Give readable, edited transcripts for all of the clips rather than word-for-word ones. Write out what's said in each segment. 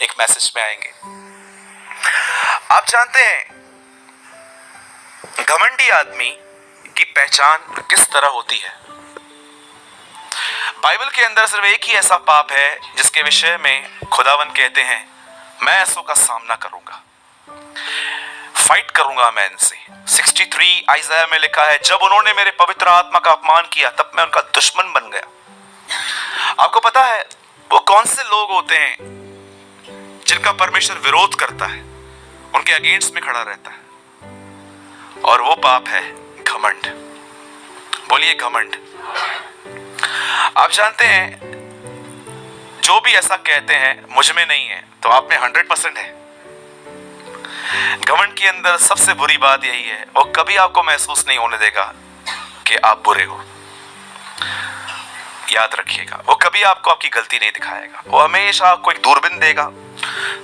एक मैसेज में आएंगे। आप जानते हैं घमंडी आदमी की पहचान किस तरह होती है? बाइबल के अंदर सिर्फ एक ही ऐसा पाप है जिसके विषय में खुदावन कहते हैं मैं ऐसों का सामना करूंगा, फाइट करूंगा मैं इनसे। 63 आइज़ाया में लिखा है, जब उन्होंने मेरे पवित्र आत्मा का अपमान किया तब मैं उनका दुश्मन बन गया। आपको पता है वो कौन से लोग होते हैं जिनका परमेश्वर विरोध करता है, उनके अगेंस्ट में खड़ा रहता है? और वो पाप है घमंड। बोलिए घमंड। आप जानते हैं जो भी ऐसा कहते हैं मुझ में नहीं है, तो आप में 100% है। घमंड के अंदर सबसे बुरी बात यही है, वो कभी आपको महसूस नहीं होने देगा कि आप बुरे हो। याद रखिएगा, वो कभी आपको आपकी गलती नहीं दिखाएगा। वो हमेशा आपको एक दूरबीन देगा,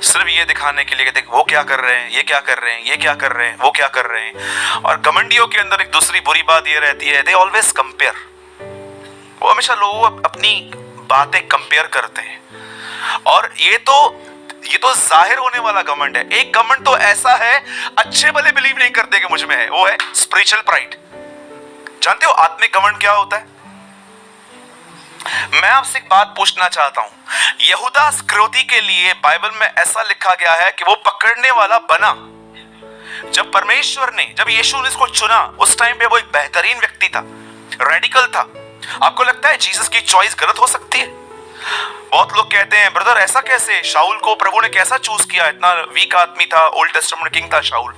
सिर्फ ये दिखाने के लिए कि देख वो क्या कर रहे हैं, ये क्या कर रहे हैं, ये क्या कर रहे हैं, वो क्या कर रहे हैं। और घमंडियों के अंदर एक दूसरी बुरी बात ये रहती है, दे ऑलवेज कंपेयर। वो हमेशा लोगों अपनी बातें कंपेयर करते हैं। और ये तो जाहिर होने वाला घमंड है। एक घमंड तो ऐसा है, अच्छे भले बिलीव नहीं करते कि मुझ में है, वो है स्पिरिचुअल प्राइड। जानते हो आत्मिक घमंड क्या होता है? मैं आपसे एक बात पूछना चाहता हूं। यहूदा इस्करियोती के लिए बाइबल में ऐसा लिखा गया है कि वो पकड़ने वाला बना। जब परमेश्वर ने, जब यीशु ने इसको चुना, उस टाइम पे वो एक बेहतरीन व्यक्ति था, रेडिकल था। आपको लगता है जीसस की चॉइस गलत हो सकती है? बहुत लोग कहते हैं ब्रदर ऐसा कैसे, शाऊल को प्रभु ने कैसा चूज किया, इतना वीक आदमी था, ओल्ड टेस्टामेंट किंग था शाऊल।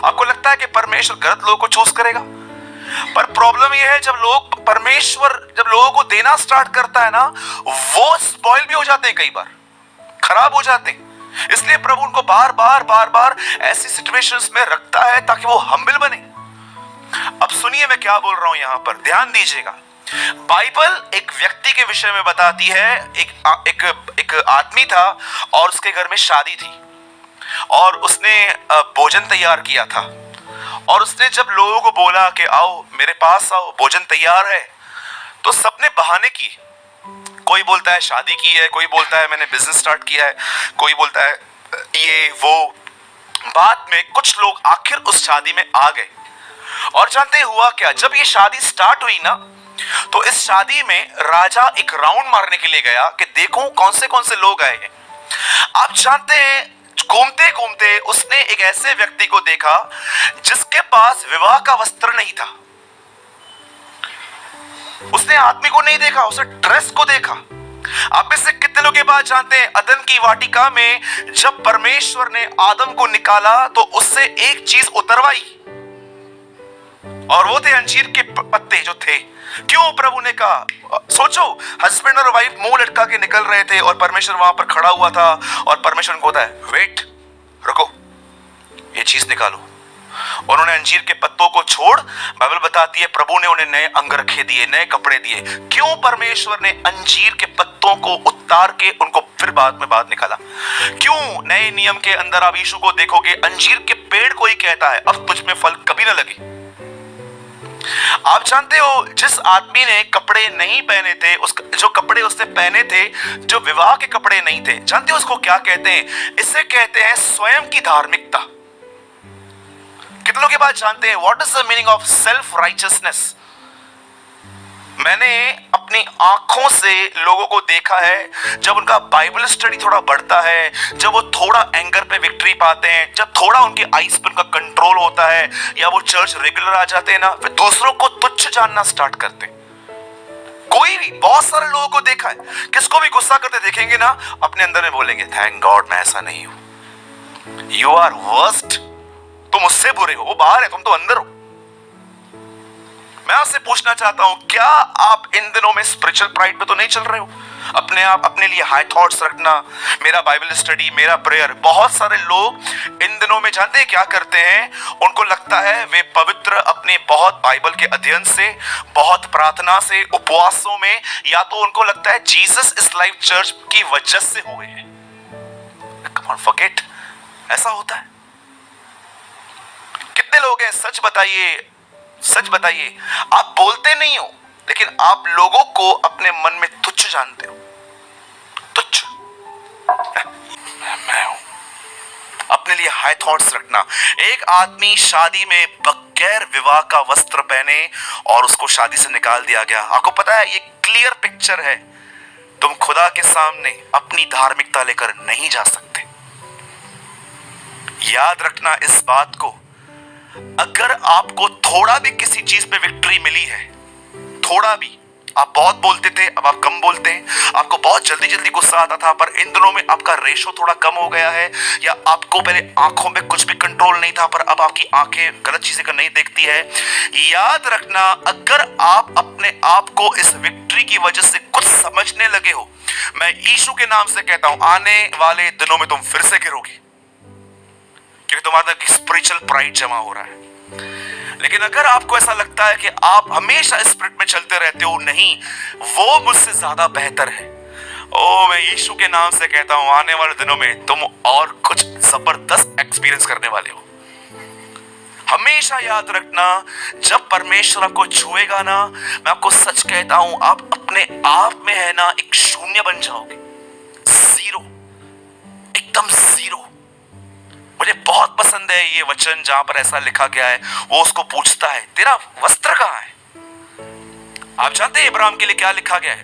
आपको लगता है कि परमेश्वर गलत लोगों को चूज करेगा? पर प्रॉब्लम यह है जब लोगों को देना स्टार्ट करता है ना, वो स्पॉइल भी हो जाते हैं, कई बार खराब हो जाते हैं। इसलिए प्रभु उनको बार बार ऐसी सिचुएशंस में रखता है ताकि वो हम्बल बने। अब सुनिए मैं क्या बोल रहा हूं, यहां पर ध्यान दीजिएगा। बाइबल एक व्यक्ति के विषय में बताती है। एक आदमी था और उसके घर में शादी थी और उसने भोजन तैयार किया था। और उसने जब लोगों को बोला कि आओ मेरे पास आओ, भोजन तैयार है, तो सबने बहाने किए। कोई बोलता है शादी की है, कोई बोलता है मैंने बिजनेस स्टार्ट किया है, कोई बोलता है ये वो। बाद में कुछ लोग आखिर उस शादी में आ गए। और जानते हुआ क्या, जब ये शादी स्टार्ट हुई ना, तो इस शादी में राजा एक राउंड मारने के लिए गया कि देखूं कौन से लोग आए हैं। आप जानते हैं घूमते घूमते उसने एक ऐसे व्यक्ति को देखा जिसके पास विवाह का वस्त्र नहीं था। उसने आदमी को नहीं देखा, उसने ड्रेस को देखा। आप इससे कितने लोग ये बात जानते हैं, अदन की वाटिका में जब परमेश्वर ने आदम को निकाला तो उससे एक चीज उतरवाई, और वो थे अंजीर के पत्ते जो थे। क्यों प्रभु ने कहा? सोचो, हस्बैंड और वाइफ मुंह लटका के निकल रहे थे और परमेश्वर वहां पर खड़ा हुआ था, और परमेश्वर को होता है वेट, रुको, ये चीज निकालो। उन्होंने अंजीर के पत्तों को छोड़, बाइबल बताती है प्रभु ने उन्हें नए अंगरखे दिए, नए कपड़े दिए। क्यों परमेश्वर ने अंजीर के पत्तों को उतार के उनको फिर बाद में बाहर निकाला? क्यों? नए नियम के अंदर आप यीशु को देखोगे, अंजीर के पेड़ को ही कहता है अब तुझ में फल कभी ना लगे। आप जानते हो जिस आदमी ने कपड़े नहीं पहने थे, जो कपड़े उसने पहने थे जो विवाह के कपड़े नहीं थे, जानते हो उसको क्या कहते हैं? इसे कहते हैं स्वयं की धार्मिकता। कितने लोग ये बात जानते हैं? What is the meaning of self righteousness? मैंने अपनी आंखों से लोगों को देखा है, जब उनका बाइबल स्टडी थोड़ा बढ़ता है, जब वो थोड़ा एंगर पे विक्ट्री पाते हैं, जब थोड़ा उनके आइज पे उनका कंट्रोल होता है, या वो चर्च रेगुलर आ जाते हैं ना, फिर दूसरों को तुच्छ जानना स्टार्ट करते हैं। कोई भी, बहुत सारे लोगों को देखा है, किसको भी गुस्सा करते देखेंगे ना, अपने अंदर में बोलेंगे थैंक गॉड मैं ऐसा नहीं हूं। यू आर वर्स्ट, तुम उससे बुरे हो, वो बाहर है, तुम तो अंदर हो। मैं आपसे पूछना चाहता हूं, क्या आप इन दिनों में स्पिरिचुअल प्राइड पे तो नहीं चल रहे हो? अपने लिए हाई थॉट्स रखना, मेरा बाइबल स्टडी, मेरा प्रेयर। बहुत सारे लोग इन दिनों में जानते हैं क्या करते हैं? उनको लगता है वे पवित्र अपने बहुत बाइबल के अध्ययन से, बहुत प्रार्थना से, उपवासों में, या तो उनको लगता है जीसस इज लाइफ चर्च की वजह से हुए हैं। कम ऑन फॉरगेट, ऐसा होता है। कितने लोग हैं, सच बताइए, सच बताइए, आप बोलते नहीं हो लेकिन आप लोगों को अपने मन में तुच्छ जानते हो, तुच्छ। हाई थॉट्स रखना। एक आदमी शादी में बगैर विवाह का वस्त्र पहने और उसको शादी से निकाल दिया गया। आपको पता है ये क्लियर पिक्चर है, तुम खुदा के सामने अपनी धार्मिकता लेकर नहीं जा सकते। याद रखना इस बात को, अगर आपको थोड़ा भी किसी चीज पे विक्ट्री मिली है, थोड़ा भी, आप बहुत बोलते थे अब आप कम बोलते हैं, आपको बहुत जल्दी जल्दी गुस्सा आता था पर इन दिनों में आपका रेशो थोड़ा कम हो गया है, या आपको पहले आंखों में कुछ भी कंट्रोल नहीं था पर अब आपकी आंखें गलत चीजें कर नहीं देखती है, याद रखना अगर आप अपने आप को इस विक्ट्री की वजह से कुछ समझने लगे हो, मैं यीशु के नाम से कहता हूं आने वाले दिनों में तुम फिर से गिरोगे, क्योंकि तुम्हारे अंदर स्पिरिचुअल प्राइड जमा हो रहा है। लेकिन अगर आपको ऐसा लगता है कि आप हमेशा स्पिरिट में चलते रहते हो, नहीं, वो मुझसे ज्यादा बेहतर है, ओ मैं यीशु के नाम से कहता हूं आने वाले दिनों में तुम और कुछ जबरदस्त एक्सपीरियंस करने वाले हो। हमेशा याद रखना, जब परमेश्वर आपको छुएगा ना, मैं आपको सच कहता हूं आप अपने आप में है ना एक शून्य बन जाओगे, जीरो, एकदम जीरो। मुझे बहुत पसंद है ये वचन जहां पर ऐसा लिखा गया है, वो उसको पूछता है तेरा वस्त्र कहां है। आप जानते हैं इब्राहिम के लिए क्या लिखा गया है?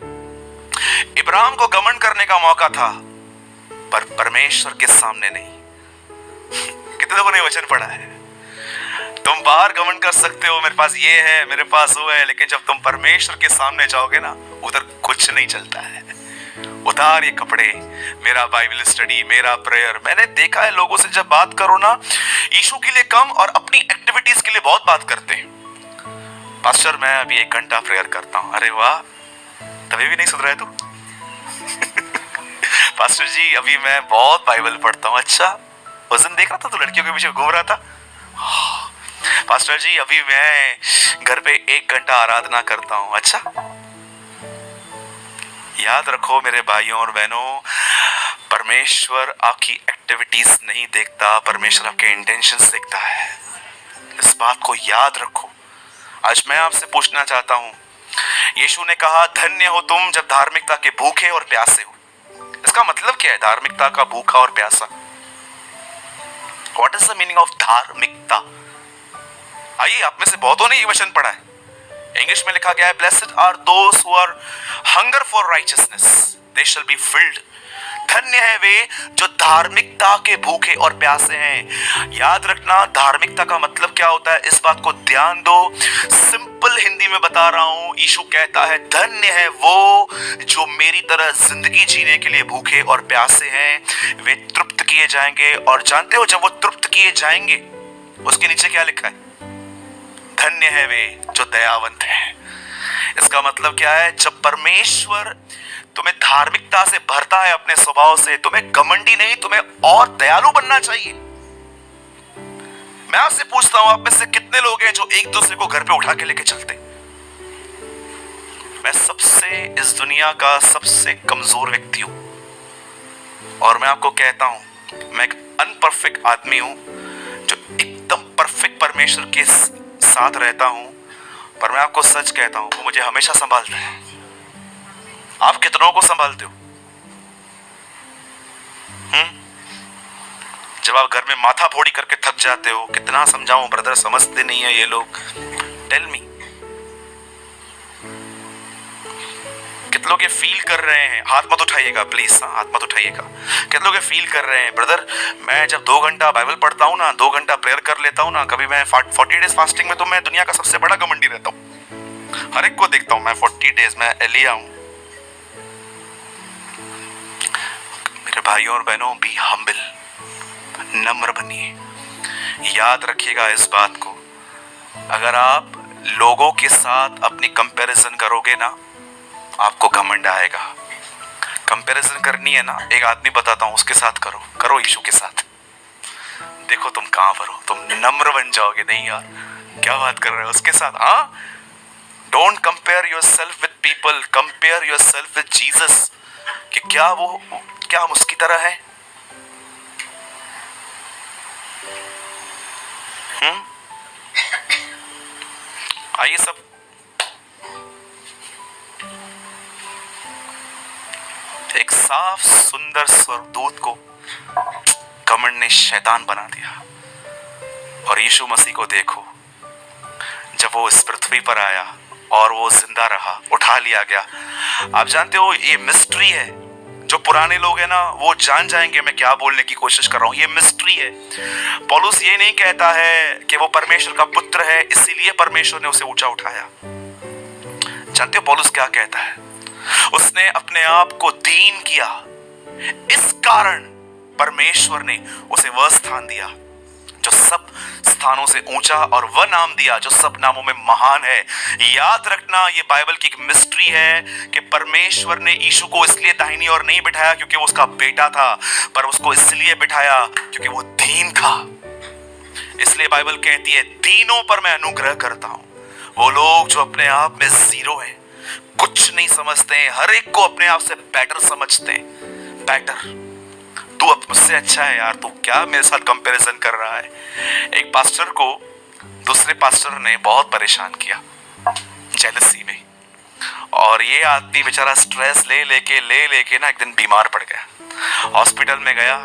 इब्राहिम को घमंड करने का मौका था पर परमेश्वर के सामने नहीं। कितने लोगों ने वचन पढ़ा है? तुम बाहर घमंड कर सकते हो, मेरे पास ये है, मेरे पास वो है, लेकिन जब तुम परमेश्वर के सामने जाओगे ना, उधर कुछ नहीं चलता है। उतार ये कपड़े, मेरा बाइबल स्टडी, मेरा प्रेयर। मैंने देखा है लोगों से जब बात करो ना, यीशु के लिए कम और अपनी एक्टिविटीज के लिए बहुत बात करते हैं। पास्टर मैं अभी 1 घंटा प्रेयर करता हूं। अरे वाह, तभी भी नहीं सुधरा है तू? पास्टर जी अभी मैं बहुत बाइबल पढ़ता हूं। अच्छा, उस दिन देख रहा था तू लड़कियों के पीछे घूम रहा था। पास्टर जी अभी मैं घर पे 1 घंटा आराधना करता हूं। अच्छा, याद रखो मेरे भाइयों और बहनों, परमेश्वर आपकी एक्टिविटीज नहीं देखता, परमेश्वर आपके इंटेंशंस देखता है। इस बात को याद रखो। आज मैं आपसे पूछना चाहता हूं, यीशु ने कहा धन्य हो तुम जब धार्मिकता के भूखे और प्यासे हो। इसका मतलब क्या है धार्मिकता का भूखा और प्यासा? What is the meaning of धार्मिकता? आइए, आप में से बहुतों ने ये वचन पढ़ा है। इंग्लिश में लिखा गया है blessed are those who are hunger for righteousness, they shall be filled. धन्य है वे जो धार्मिकता के भूखे और प्यासे हैं। याद रखना धार्मिकता का मतलब क्या होता है, इस बात को ध्यान दो। सिंपल हिंदी में बता रहा हूं, यीशु कहता है धन्य है वो जो मेरी तरह जिंदगी जीने के लिए भूखे और प्यासे हैं, वे तृप्त किए जाएंगे। और जानते हो जब वो तृप्त किए जाएंगे, उसके नीचे क्या लिखा है? धन्य है वे जो दयावंत हैं। इसका मतलब क्या है? जब परमेश्वर तुम्हें धार्मिकता से भरता है अपने स्वभाव से, तुम्हें घमंडी नहीं, तुम्हें और दयालु बनना चाहिए। मैं आपसे पूछता हूं, आप में से कितने लोग हैं जो एक दूसरे को घर पे उठा के लेके चलते? मैं सबसे इस दुनिया का सबसे कमजोर व्यक्ति हूं और मैं आपको कहता हूं मैं एक अनपरफेक्ट आदमी हूं जो एकदम परफेक्ट परमेश्वर के साथ रहता हूं, पर मैं आपको सच कहता हूं वो मुझे हमेशा संभालता है। आप कितनों को संभालते हो? जब आप घर में माथा फोड़ी करके थक जाते हो, कितना समझाऊं ब्रदर, समझते नहीं है ये लोग। टेल मी, कितने लोग ये फील कर रहे हैं? हाथ मत उठाइएगा प्लीज, हाथ मत उठाइएगा। कितने लोग ये फील कर रहे हैं ब्रदर, मैं जब 2 घंटा बाइबल पढ़ता हूं ना, 2 घंटा प्रेयर कर लेता हूं ना, कभी मैं 40 डेज फास्टिंग में, तो मैं दुनिया का सबसे बड़ा घमंडी रहता हूं। हर एक को देखता हूं मैं 40 डेज में एलिया हूं। मेरे भाइयों और बहनों, बी हम्बल, नम्र बनिए। याद रखिएगा इस बात को, अगर आप लोगों के साथ अपनी कंपैरिजन करोगे ना, आपको घमंड आएगा। कंपैरिजन करनी है ना, एक आदमी बताता हूं उसके साथ करो, करो यीशु के साथ, देखो तुम कहां पर हो, तुम नम्र बन जाओगे। नहीं यार, क्या बात कर रहे हो उसके साथ? हाँ, don't compare yourself with people, compare yourself with Jesus, कि क्या हम उसकी तरह है। आइए सब एक साफ सुंदर स्वर्गदूत को घमंड ने शैतान बना दिया। और यीशु मसीह को देखो, जब वो इस पृथ्वी पर आया और वो जिंदा रहा, उठा लिया गया। आप जानते हो ये मिस्ट्री है। जो पुराने लोग हैं ना वो जान जाएंगे मैं क्या बोलने की कोशिश कर रहा हूं। ये मिस्ट्री है। पौलुस ये नहीं कहता है कि वो परमेश्वर का पुत्र है इसीलिए परमेश्वर ने उसे ऊंचा उठाया। जानते हो पौलुस क्या कहता है? उसने अपने आप को दीन किया, इस कारण परमेश्वर ने उसे वह स्थान दिया जो सब स्थानों से ऊंचा, और वह नाम दिया जो सब नामों में महान है। याद रखना, ये बाइबल की एक मिस्ट्री है कि परमेश्वर ने यीशु को इसलिए दाहिनी ओर नहीं बिठाया क्योंकि वो उसका बेटा था, पर उसको इसलिए बिठाया क्योंकि वो दीन था। इसलिए बाइबल कहती है दीनों पर मैं अनुग्रह करता हूं। वो लोग जो अपने आप में जीरो हैं, कुछ नहीं समझते हैं, हर एक को अपने आप से बेटर समझते हैं। बेटर, तू अब मुझसे अच्छा है यार, तू क्या मेरे साथ कंपैरिजन कर रहा है। एक पास्टर को दूसरे पास्टर ने बहुत परेशान किया जेलसी में, और ये आदमी बेचारा स्ट्रेस ले लेके ना एक दिन बीमार पड़ गया। हॉस्पिटल में गया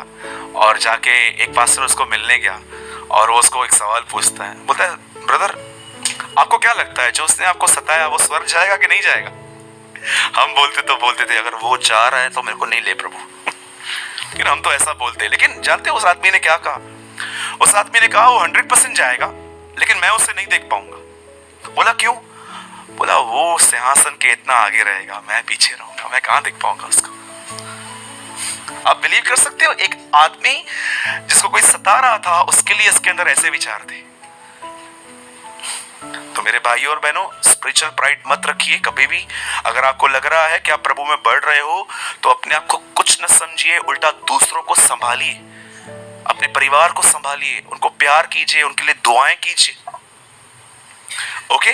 और जाके एक पास्टर उसको मिलने गया और वो उसको एक सवाल पूछता है, बोलता है ब्रदर आपको क्या लगता है जो उसने आपको सताया वो स्वर्ग जाएगा कि नहीं जाएगा? हम बोलते थे अगर वो जा रहा है तो मेरे को नहीं ले प्रभु। लेकिन हम तो ऐसा बोलते हैं। लेकिन जानते हो उस आदमी ने क्या कहा? उस आदमी ने कहा वो 100% जाएगा लेकिन मैं उसे नहीं देख पाऊंगा। बोला क्यों? बोला वो सिंहासन के इतना आगे रहेगा, मैं पीछे रहूंगा, मैं कहां देख पाऊंगा उसको। आप बिलीव कर सकते हो एक आदमी जिसको कोई सता रहा था उसके लिए इसके अंदर ऐसे विचार थे। तो मेरे भाइयों और बहनों, स्पिरिचुअल प्राइड मत रखिए कभी भी। अगर आपको लग रहा है कि आप प्रभु में बढ़ रहे हो तो अपने आप को कुछ न समझिए, उल्टा दूसरों को संभालिए, अपने परिवार को संभालिए, उनको प्यार कीजिए, उनके लिए दुआएं कीजिए। ओके?